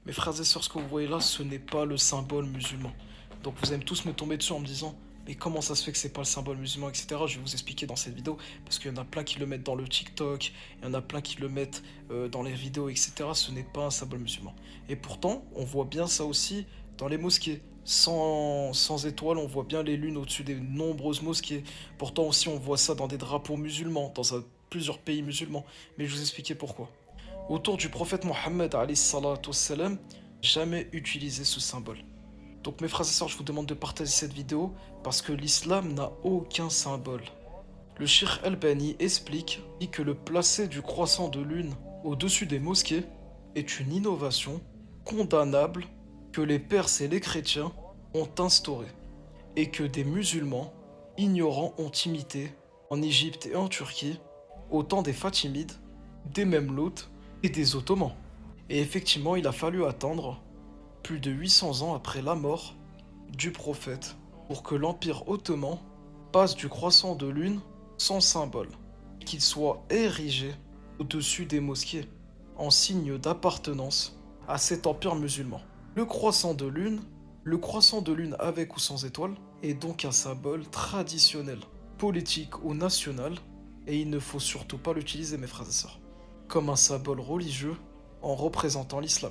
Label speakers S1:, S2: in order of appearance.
S1: Mes frères et sœurs, ce que vous voyez là, ce n'est pas le symbole musulman. Donc vous allez tous me tomber dessus en me disant, mais comment ça se fait que c'est pas le symbole musulman, etc. Je vais vous expliquer dans cette vidéo, parce qu'il y en a plein qui le mettent dans le TikTok, il y en a plein qui le mettent dans les vidéos, etc. Ce n'est pas un symbole musulman. Et pourtant, on voit bien ça aussi dans les mosquées. Sans étoiles, on voit bien les lunes au-dessus des nombreuses mosquées. Pourtant aussi, on voit ça dans des drapeaux musulmans, plusieurs pays musulmans. Mais je vais vous expliquer pourquoi. Autour du prophète Mohammed, alayhi salatu wassalam, jamais utilisé ce symbole. Donc mes frères et sœurs, je vous demande de partager cette vidéo parce que l'islam n'a aucun symbole. Le Cheikh Albani explique dit que le placer du croissant de lune au-dessus des mosquées est une innovation condamnable que les Perses et les chrétiens ont instaurée et que des musulmans ignorants ont imité en Égypte et en Turquie au temps des Fatimides, des Mameloutes et des Ottomans. Et effectivement, il a fallu attendre plus de 800 ans après la mort du prophète pour que l'Empire ottoman passe du croissant de lune sans symbole, qu'il soit érigé au-dessus des mosquées en signe d'appartenance à cet empire musulman. Le croissant de lune avec ou sans étoile, est donc un symbole traditionnel, politique ou national, et il ne faut surtout pas l'utiliser, mes frères et sœurs, comme un symbole religieux en représentant l'islam.